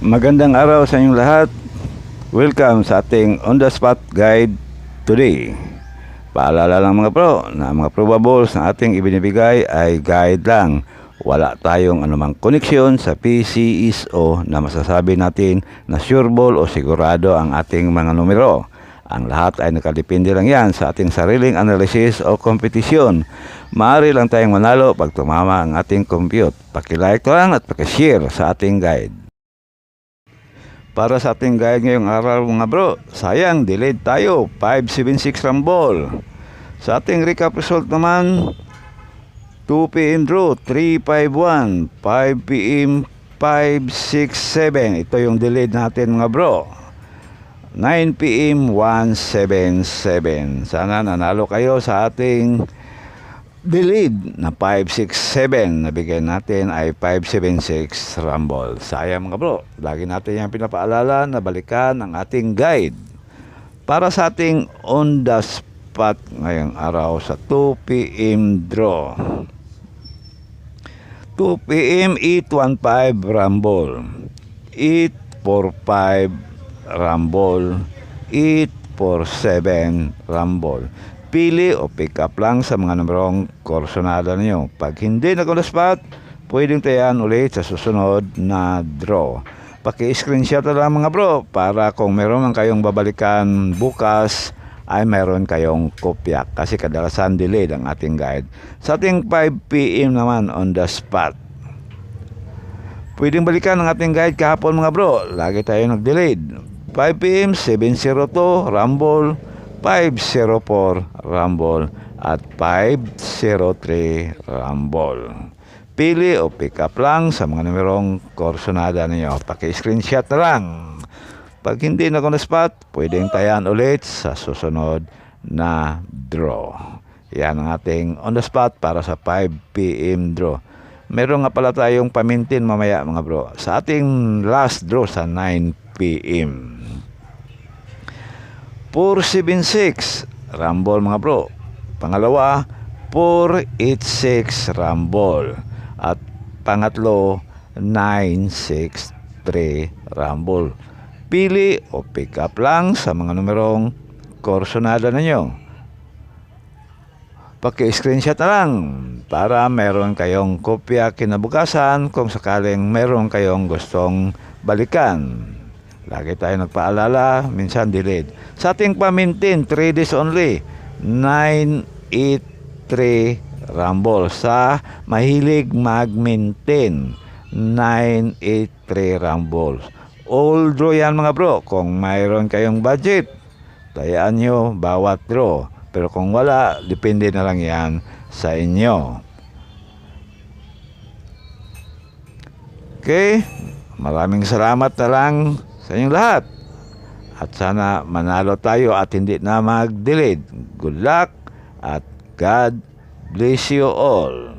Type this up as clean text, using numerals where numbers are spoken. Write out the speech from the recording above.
Magandang araw sa inyong lahat. Welcome sa ating on the spot guide today. Paalala lang mga pro na mga probables na ating ibinibigay ay guide lang. Wala tayong anumang koneksyon sa PCSO na masasabi natin na sureball o sigurado ang ating mga numero. Ang lahat ay nakadepende lang yan sa ating sariling analysis o kompetisyon. Maaari lang tayong manalo pag tumama ang ating compute. Pakilike lang at pakishare sa ating guide. Para sa ating guide ngayong araw mga bro, sayang delayed tayo, 576 rumble. Sa ating recap result naman, 2 PM draw, 351, 5 PM 567. Ito yung delayed natin mga bro. 9 PM 177. Sana nanalo kayo sa ating delayed na 567. Nabigay natin ay 576 rumble. Sayang mga bro, lagi natin yung pinapaalala na balikan ang ating guide. Para sa ating on the spot ngayong araw sa 2 PM draw, 2 PM 815 rumble, 845 rumble, 847 rumble. Pili o pick up lang sa mga numerong korsonada ninyo. Pag hindi na on the spot, pwedeng tayan ulit sa susunod na draw. Paki-screenshot na lang mga bro para kung meron man kayong babalikan bukas ay meron kayong kopya kasi kadalasan delayed ang ating guide. Sa ating 5 PM naman on the spot, pwedeng balikan ang ating guide kahapon mga bro. Lagi tayo nag-delayed. 5 PM 702 rumble, 504 rumble at 503 rumble. Pili o pick up lang sa mga numerong korsonada ninyo. Paki-screenshot na lang. Pag hindi na on the spot, pwedeng tayan ulit sa susunod na draw. Yan ang ating on the spot para sa 5 PM draw. Meron nga pala tayong pamintin mamaya mga bro sa ating last draw sa 9 PM. 476 rumble mga bro. Pangalawa, 486 rumble. At pangatlo, 963 rumble. Pili o pick up lang sa mga numerong korsonada ninyo. Paki-screenshot na lang para meron kayong kopya kinabukasan kung sakaling meron kayong gustong balikan. Lagi tayo nagpaalala, minsan delayed. Sa ating pamintin, 3 days only, 983 rumble. Sa mahilig mag-maintain, 983 rumble. All draw yan mga bro. Kung mayroon kayong budget, tayaan nyo bawat draw. Pero kung wala, depende na lang yan sa inyo. Okay? Maraming salamat na lang sa inyong lahat. At sana manalo tayo at hindi na mag-delayed. Good luck at God bless you all.